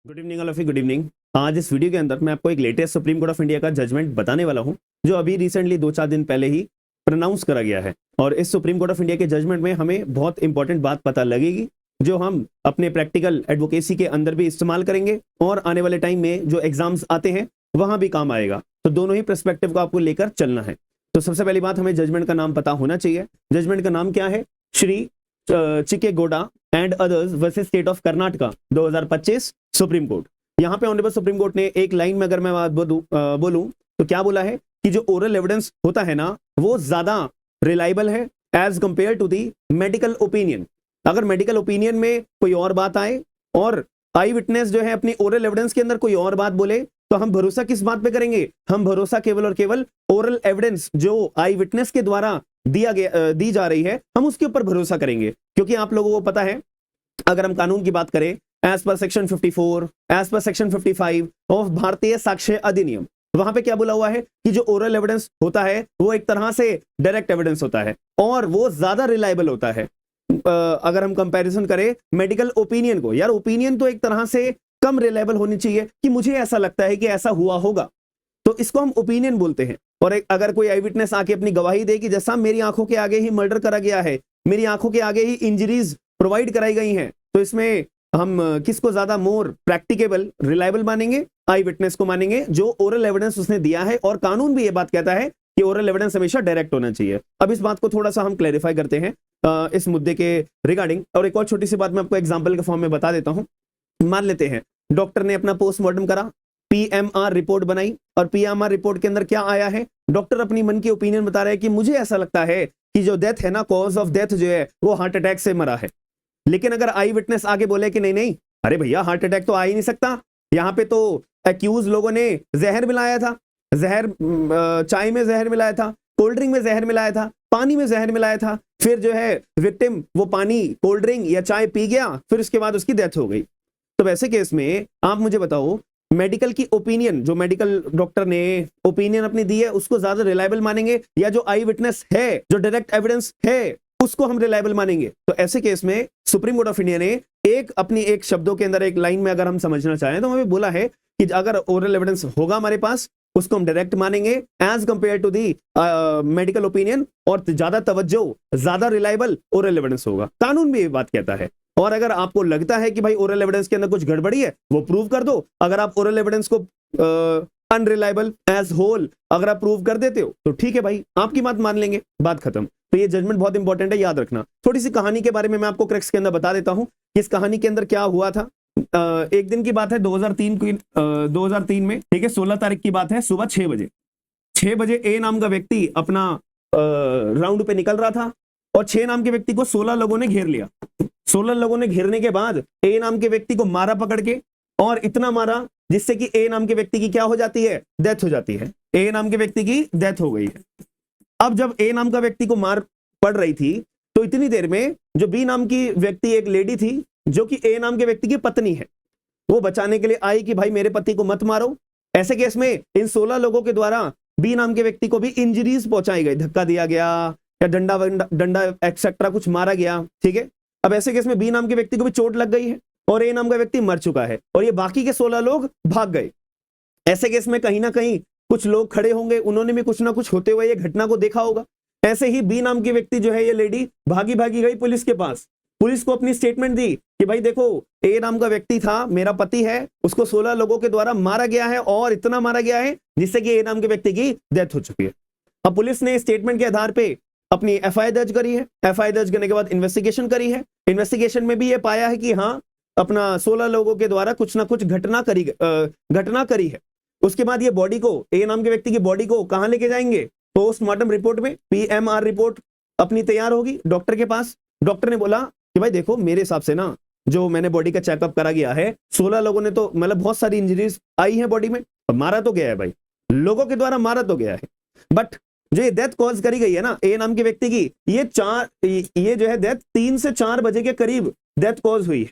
Good evening all of you, good evening. आज इस video के अंदर मैं आपको एक latest supreme court of India का जजमेंट बताने वाला हूं, जो अभी रिसेंटली 2-4 दिन पहले ही प्रोनाउंस करा गया है। और इस सुप्रीम कोर्ट ऑफ इंडिया के जजमेंट में हमें बहुत इंपॉर्टेंट बात पता लगेगी, जो हम अपने प्रैक्टिकल एडवोकेसी के अंदर भी इस्तेमाल करेंगे और आने वाले टाइम में जो एग्जाम्स आते हैं वहां भी काम आएगा। तो दोनों ही पर्सपेक्टिव को आपको लेकर चलना है। तो सबसे पहली बात, हमें जजमेंट का नाम पता होना चाहिए। जजमेंट का नाम क्या है? Shri Chikkegowda and others versus state of Karnataka 2025 supreme court. यहाँ पे ऑनरेबल सुप्रीम कोर्ट ने एक लाइन में अगर मैं बात बोलूं तो क्या बोला है कि जो ओरल एविडेंस होता है ना, वो ज्यादा रिलायबल है as compare to the medical opinion. अगर मेडिकल ओपिनियन में कोई और बात आए और आई विटनेस जो है अपनी ओरल एविडेंस के अंदर कोई और बात बोले, तो हम भरोसा किस बात पे करेंगे? हम भरोसा केवल और केवल ओरल एविडेंस जो आई विटनेस के द्वारा दी जा रही है, हम उसके ऊपर भरोसा करेंगे। क्योंकि आप लोगों को पता है, अगर हम कानून की बात करें, as per section 54, as per section 55 of भारतीय साक्ष्य अधिनियम, वहां पे क्या बोला हुआ है कि जो ओरल एविडेंस होता है वो एक तरह से डायरेक्ट एविडेंस होता है और वो ज्यादा रिलायबल होता है। अगर हम कंपैरिजन करें मेडिकल ओपिनियन को, यार ओपिनियन तो एक तरह से कम रिलायबल होनी चाहिए कि मुझे ऐसा लगता है कि ऐसा हुआ होगा, तो इसको हम ओपिनियन बोलते हैं। और अगर कोई आई विटनेस आके अपनी गवाही दे कि जैसा मेरी आंखों के आगे ही मर्डर करा गया है, मेरी आंखों के आगे ही इंजरीज प्रोवाइड कराई गई हैं, तो इसमें हम किसको ज्यादा मोर प्रैक्टिकेबल रिलायबल मानेंगे? आई विटनेस को मानेंगे, जो ओरल एविडेंस उसने दिया है। और कानून भी ये बात कहता है कि ओरल एविडेंस हमेशा डायरेक्ट होना चाहिए। अब इस बात को थोड़ा सा हम क्लैरिफाई करते हैं इस मुद्दे के रिगार्डिंग। और एक और छोटी सी बात मैं आपको एग्जाम्पल के फॉर्म में बता देता हूं। मान लेते हैं डॉक्टर ने अपना पोस्टमार्टम करा, पीएमआर रिपोर्ट बनाई, और पीएमआर रिपोर्ट के अंदर क्या आया है? डॉक्टर अपनी मन की ओपिनियन बता रहा है कि मुझे ऐसा लगता है कि जो डेथ है ना, कॉज ऑफ डेथ जो है वो हार्ट अटैक से मरा है। लेकिन अगर आई विटनेस आगे बोले कि नहीं नहीं, अरे भैया हार्ट अटैक तो आ ही नहीं सकता, यहाँ पे तो एक्यूज लोगों ने जहर मिलाया था, जहर चाय में जहर मिलाया था, कोल्ड ड्रिंक में जहर मिलाया था, पानी में जहर मिलाया था, फिर जो है विक्टिम वो पानी, कोल्ड ड्रिंक या चाय पी गया, फिर उसके बाद उसकी डेथ हो गई। तो वैसे केस में आप मुझे बताओ, मेडिकल की ओपिनियन, जो मेडिकल डॉक्टर ने ओपिनियन अपनी दी है, उसको ज्यादा रिलायबल मानेंगे, या जो आई विटनेस है, जो डायरेक्ट एविडेंस है, उसको हम रिलायबल मानेंगे? तो ऐसे केस में सुप्रीम कोर्ट ऑफ इंडिया ने एक शब्दों के अंदर, एक लाइन में अगर हम समझना चाहें, तो हमें बोला है कि अगर ओरल एविडेंस होगा हमारे पास, उसको हम डायरेक्ट मानेंगे as compare to the medical opinion, और ज्यादा तवज्जो, ज्यादा रिलायबल ओरल एविडेंस होगा। कानून भी ये बात कहता है। और अगर आपको लगता है कि भाई ओरल एविडेंस के अंदर कुछ गड़बड़ी है, वो प्रूव कर दो। अगर आप ओरल एविडेंस को अनरिलायबल एज होल अगर आप प्रूव कर देते हो, तो ठीक है भाई, आपकी बात मान लेंगे, बात खत्म। तो ये जजमेंट बहुत इंपॉर्टेंट है, याद रखना। थोड़ी सी कहानी के बारे में मैं आपको क्रैक्स के अंदर बता देता हूं कि इस कहानी के अंदर क्या हुआ था। एक दिन की बात है, 2003 में, ठीक है, 16 तारीख की बात है, सुबह 6 बजे ए नाम का व्यक्ति अपना राउंड पे निकल रहा था, और 6 नाम के व्यक्ति को 16 लोगों ने घेर लिया। 16 लोगों ने घेरने के बाद ए नाम के व्यक्ति को मारा पकड़ के, और इतना मारा जिससे कि ए नाम के व्यक्ति की क्या हो जाती है? डेथ हो जाती है। ए नाम के व्यक्ति की डेथ हो गई है। अब जब ए नाम का व्यक्ति को मार पड़ रही थी, तो इतनी देर में जो बी नाम की व्यक्ति, एक लेडी थी जो कि ए नाम के व्यक्ति की पत्नी है, वो बचाने के लिए आई कि भाई मेरे पति को मत मारो। ऐसे केस में इन 16 लोगों के द्वारा बी नाम के व्यक्ति को भी इंजरीज पहुंचाई गई, धक्का दिया गया या डंडा एक्सेट्रा कुछ मारा गया, ठीक है। अब ऐसे केस में बी नाम के व्यक्ति को भी चोट लग गई है और ए नाम का व्यक्ति मर चुका है, और ये बाकी के 16 लोग भाग गए। ऐसे केस में कहीं ना कहीं कुछ लोग खड़े होंगे, उन्होंने भी कुछ ना कुछ होते हुए ये घटना को देखा होगा। ऐसे ही बी नाम की व्यक्ति जो है, ये लेडी भागी गई पुलिस के पास। पुलिस को अपनी स्टेटमेंट दी कि भाई देखो, ए नाम का व्यक्ति था, मेरा पति है, उसको 16 लोगों के द्वारा मारा गया है, और इतना मारा गया है जिससे कि ए नाम के व्यक्ति की डेथ हो चुकी है। अब पुलिस ने स्टेटमेंट के आधार पे अपनी एफआईआर दर्ज करी है। एफआईआर दर्ज करने के बाद इन्वेस्टिगेशन करी है। इन्वेस्टिगेशन में भी ये पाया है कि हाँ, अपना 16 लोगों के द्वारा कुछ ना कुछ घटना करी है। उसके बाद ये बॉडी को, ए नाम के व्यक्ति की बॉडी को कहां लेके जाएंगे? पोस्टमार्टम रिपोर्ट में पीएमआर रिपोर्ट अपनी तैयार होगी डॉक्टर के पास। डॉक्टर ने बोला कि भाई देखो, मेरे हिसाब से ना, जो मैंने बॉडी का चेकअप करा गया है, 16 लोगों ने तो मतलब बहुत सारी इंजरीज आई हैं बॉडी में, मारा तो गया है भाई, लोगों के द्वारा मारा तो गया है, बट जो ये डेथ कॉज करी गई है ना ए नाम के व्यक्ति की, ये जो है डेथ 3 से 4 बजे के करीब डेथ कॉज हुई है।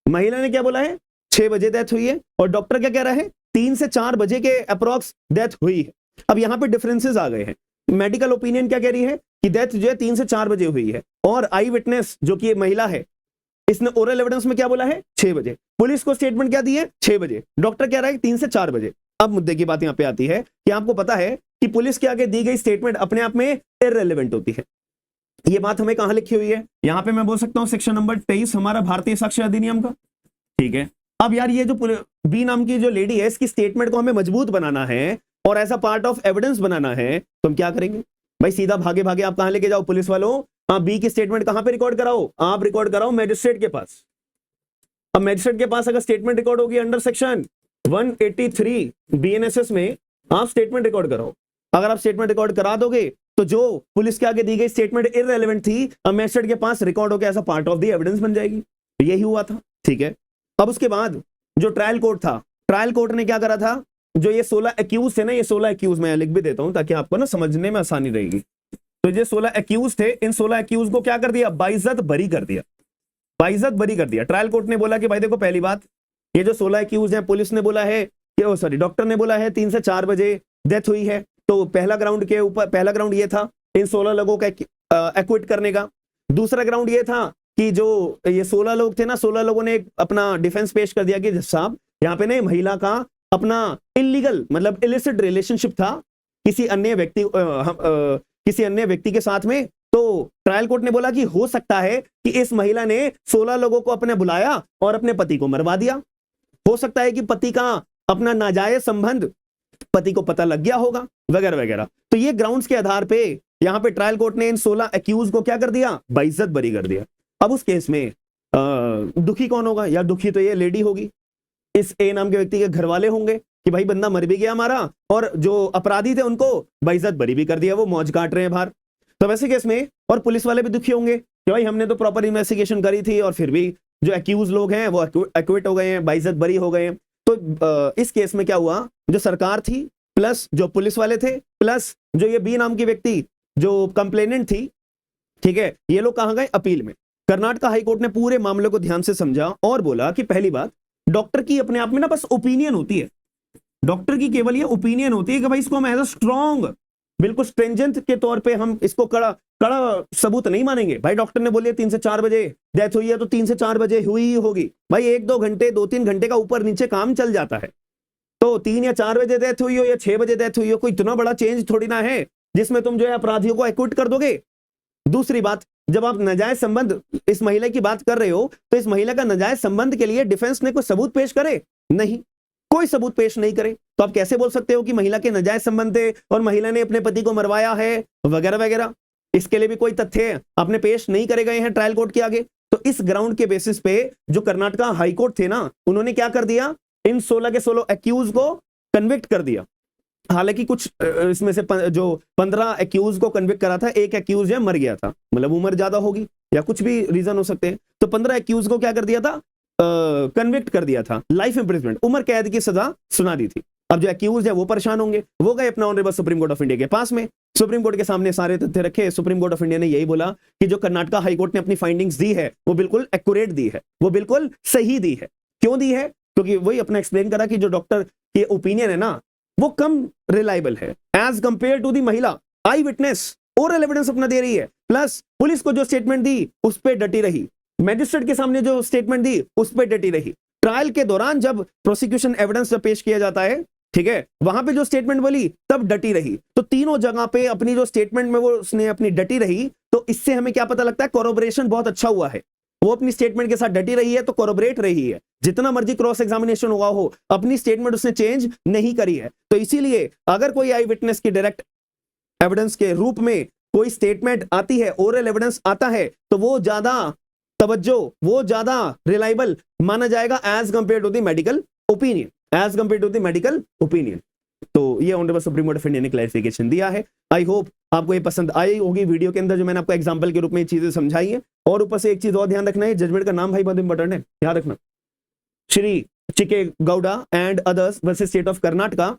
महिला ने क्या बोला है? 6 बजे डेथ हुई है, और डॉक्टर क्या कह रहा है? 3 से 4 बजे के अप्रोक्स डेथ हुई है। अब यहां पे डिफरेंसेस आ गए हैं। मेडिकल ओपिनियन क्या कह रही है कि डेथ जो है 3 से 4 बजे हुई है, और आई विटनेस जो कि महिला है, इसने ओरल एविडेंस में क्या बोला है 6 बजे, पुलिस को स्टेटमेंट क्या दी है 6 बजे, डॉक्टर कह रहा है 3 से 4 बजे। अब मुद्दे की बात यहां पे आती है कि आपको पता है कि पुलिस के आगे दी गई स्टेटमेंट अपने आप में इररिलेवेंट होती है। ये बात हमें कहां लिखी हुई है, यहां पे मैं बोल सकता हूं सेक्शन नंबर 23 हमारा भारतीय साक्ष्य अधिनियम का, ठीक है। अब यार ये जो बी नाम की जो लेडी है, इसकी स्टेटमेंट को हमें मजबूत बनाना है और as a part of evidence बनाना है, तो हम क्या करेंगे भाई, सीधा भागे भागे आप कहां लेके जाओ पुलिस वालों, आप बी की स्टेटमेंट कहां पे रिकॉर्ड कराओ, आप रिकॉर्ड कराओ मैजिस्ट्रेट के पास। अब मैजिस्ट्रेट के पास अगर स्टेटमेंट रिकॉर्ड होगी अंडर सेक्शन 183 बीएनएसएस में, आप स्टेटमेंट रिकॉर्ड कराओ। अगर आप स्टेटमेंट रिकॉर्ड करा दोगे तो जो पुलिस के आगे दी गई स्टेटमेंट इररिलेवेंट थी, अब मैजिस्ट्रेट के पास रिकॉर्ड होकर ऐसा पार्ट ऑफ द एविडेंस बन जाएगी। यही हुआ था, ठीक है। अब उसके बाद जो ट्रायल कोर्ट था, ट्रायल कोर्ट ने क्या करा था, जो ये 16 एक्यूज थे ना, ये 16 एक्यूज मैं लिख भी देता हूं ताकि आपको ना समझने में आसानी रहेगी। तो ये 16 एक्यूज थे, इन 16 एक्यूज को क्या कर दिया, बाइज्जत बरी कर दिया, बाइज्जत बरी कर दिया। ट्रायल कोर्ट ने बोला कि भाई देखो, पहली बात, ये जो 16 एक्यूज हैं, पुलिस ने बोला है कि सॉरी डॉक्टर ने बोला है 3 से 4 बजे डेथ हुई है, तो पहला ग्राउंड के ऊपर, पहला ग्राउंड ये था इन 16 लोगों का एक्विट करने का। दूसरा ग्राउंड ये था कि जो ये 16 लोग थे ना, 16 लोगों ने अपना डिफेंस पेश कर दिया कि जज साहब यहाँ पे ना महिला का अपना इलीगल मतलब इलिसिट रिलेशनशिप था किसी अन्य व्यक्ति किसी अन्य व्यक्ति के साथ में। तो ट्रायल कोर्ट ने बोला कि हो सकता है कि इस महिला ने 16 लोगों को अपने बुलाया और अपने पति को मरवा दिया, हो सकता है कि पति का अपना नाजायज संबंध पति को पता लग गया होगा, वगैरह वगैरह। तो ये ग्राउंड्स के आधार पे यहां पे ट्रायल कोर्ट ने इन 16 एक्यूज को क्या कर दिया, बाइज्जत बरी कर दिया। अब उस केस में दुखी कौन होगा, या दुखी तो ये लेडी होगी, इस ए नाम के व्यक्ति के घर वाले होंगे कि भाई बंदा मर भी गया हमारा, और जो अपराधी थे उनको बाइज्जत बरी भी कर दिया, वो मौज काट रहे हैं बाहर। तो वैसे केस में और पुलिस वाले भी दुखी होंगे कि भाई हमने तो प्रॉपर इन्वेस्टिगेशन करी थी और फिर भी जो एक्यूज लोग हैं वो एक्विट हो गए हैं, बाइज्जत बरी हो गए हैं। तो इस केस में क्या हुआ, जो सरकार थी प्लस जो पुलिस वाले थे प्लस जो ये बी नाम की व्यक्ति जो कंप्लेनेंट थी, ठीक है, ये लोग कहां गए, अपील में। कर्नाटक हाई कोर्ट ने पूरे मामले को ध्यान से समझा और बोला कि पहली बात, डॉक्टर की अपने आप में ना बस ओपिनियन होती है, डॉक्टर की केवल ये ओपिनियन होती है कि भाई इसको हम एज अ स्ट्रॉन्ग, बिल्कुल स्ट्रेंजेंट के तौर पे हम इसको कड़ा सबूत नहीं मानेंगे। भाई डॉक्टर ने बोलिए 3 से 4 बजे डेथ हुई है तो 3 से 4 बजे हुई ही होगी। भाई 1-2 घंटे 2-3 घंटे का ऊपर नीचे काम चल जाता है, तो 3 या 4 बजे डेथ हुई हो या 6 बजे डेथ हुई हो, कोई इतना बड़ा चेंज थोड़ी ना है जिसमें तुम जो है अपराधियों को एक्विट कर दोगे। दूसरी बात, जब आप नाजायज संबंध इस महिला की बात कर रहे हो तो इस महिला का नाजायज संबंध के लिए डिफेंस ने कोई सबूत पेश करे, नहीं, कोई सबूत पेश नहीं करे, तो आप कैसे बोल सकते हो कि महिला के नाजायज संबंध थे और महिला ने अपने पति को मरवाया है, वगैरह वगैरह। इसके लिए भी कोई तथ्य आपने पेश नहीं करे गए हैं ट्रायल कोर्ट के आगे। तो इस ग्राउंड के बेसिस पे जो कर्नाटक हाई कोर्ट थे ना, उन्होंने क्या कर दिया, इन 16 के 16 एक्यूज को कन्विक्ट कर दिया। हालांकि कुछ इसमें से जो 15 एक्यूज को कन्विक्ट करा था, एक एक्यूज मर गया था, मतलब उम्र ज्यादा होगी या कुछ भी रीजन हो सकते हैं, तो 15 एक्यूज को क्या कर दिया था, कन्विक्ट कर दिया था, लाइफ इंप्रिजनमेंट, उम्र कैद की सजा सुना दी थी। अब जो एक्यूज है वो परेशान होंगे, वो गए अपना honourable supreme court of India के पास में, सुप्रीम कोर्ट के सामने सारे तथ्य रखे। सुप्रीम कोर्ट ऑफ इंडिया ने यही बोला कि जो कर्नाटक हाई कोर्ट ने अपनी फाइंडिंग्स दी है वो बिल्कुल एक्यूरेट दी है, वो बिल्कुल सही दी है। क्यों दी है, क्योंकि वही अपना एक्सप्लेन करा कि जो डॉक्टर की ओपिनियन है ना वो कम रिलायबल है एज कंपेयर टू दी महिला आई विटनेस, ओरल एविडेंस अपना दे रही है, प्लस पुलिस को जो स्टेटमेंट दी उस पर डटी रही, मैजिस्ट्रेट के सामने जो स्टेटमेंट दी उस पर डटी रही, ट्रायल के दौरान जब प्रोसिक्यूशन एविडेंस पेश किया जाता है, ठीक है, वहां पे जो स्टेटमेंट बोली तब डटी रही। तो तीनों जगह पे अपनी जो स्टेटमेंट में वो उसने अपनी डटी रही, तो इससे हमें क्या पता लगता है, कोरोबरेशन बहुत अच्छा हुआ है। वो अपनी स्टेटमेंट के साथ डटी रही है तो कोरोबरेट रही है, जितना मर्जी क्रॉस एग्जामिनेशन हुआ हो अपनी स्टेटमेंट उसने चेंज नहीं करी है। तो इसीलिए अगर कोई आई विटनेस की डायरेक्ट एविडेंस के रूप में कोई स्टेटमेंट आती है, ओरल एविडेंस आता है, तो वो ज्यादा तवज्जो, वो ज्यादा रिलायबल माना जाएगा as compare to the medical opinion, as compare to the medical opinion. तो ये honourable supreme court of India ने क्लैरिफिकेशन दिया है। आई होप आपको ये पसंद आई होगी वीडियो के अंदर जो मैंने आपको एग्जांपल के रूप में ये चीजें समझाई है। और ऊपर से एक चीज और ध्यान रखना है, जजमेंट का नाम भाई बहुत इंपॉर्टेंट है, याद रखना, Shri Chikke Gowda and others versus state of Karnataka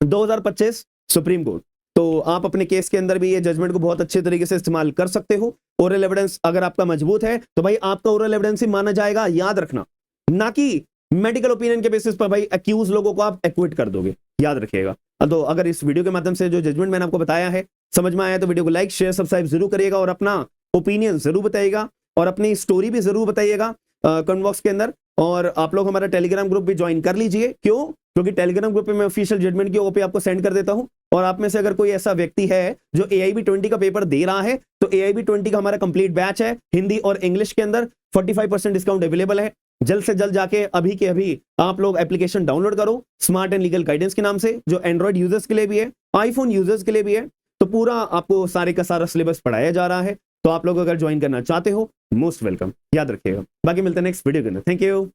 2025 supreme court. तो आप अपने केस के अंदर भी ये जजमेंट को बहुत अच्छे तरीके से इस्तेमाल कर सकते हो। ओरल एविडेंस अगर आपका मजबूत है तो भाई आपका ओरल एविडेंस ही माना जाएगा, याद रखना, ना कि मेडिकल ओपिनियन के बेसिस पर भाई एक्यूज लोगों को आप एक्विट कर दोगे, याद रखिएगा। तो अगर इस वीडियो के माध्यम से जो जजमेंट मैंने आपको बताया है समझ में आया तो वीडियो को लाइक शेयर सब्सक्राइब जरूर करिएगा और अपना ओपिनियन जरूर बताइएगा और अपनी स्टोरी भी जरूर बताइएगा। कमेंट बॉक्स के अंदर। और आप लोग हमारा टेलीग्राम ग्रुप भी ज्वाइन कर लीजिए। क्यों? क्योंकि टेलीग्राम ग्रुप पे मैं ऑफिशियल जजमेंट की ओपी आपको सेंड कर देता हूं। और आप में से अगर कोई ऐसा व्यक्ति है जो AIB 20 का पेपर दे रहा है, तो AIB 20 का हमारा कंप्लीट बैच है हिंदी और इंग्लिश के अंदर। 45% डिस्काउंट अवेलेबल है। जल्द से जल्द जाके अभी के अभी आप लोग एप्लीकेशन डाउनलोड करो, स्मार्ट एंड लीगल गाइडेंस के नाम से, जो एंड्रॉइड यूजर्स के लिए भी है, आईफोन यूजर्स के लिए भी है। तो पूरा आपको सारे का सारा सिलेबस पढ़ाया जा रहा है। तो आप लोग अगर ज्वाइन करना चाहते हो, मोस्ट वेलकम। याद रखिएगा। बाकी मिलते हैं नेक्स्ट वीडियो के अंदर। थैंक यू,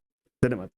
धन्यवाद।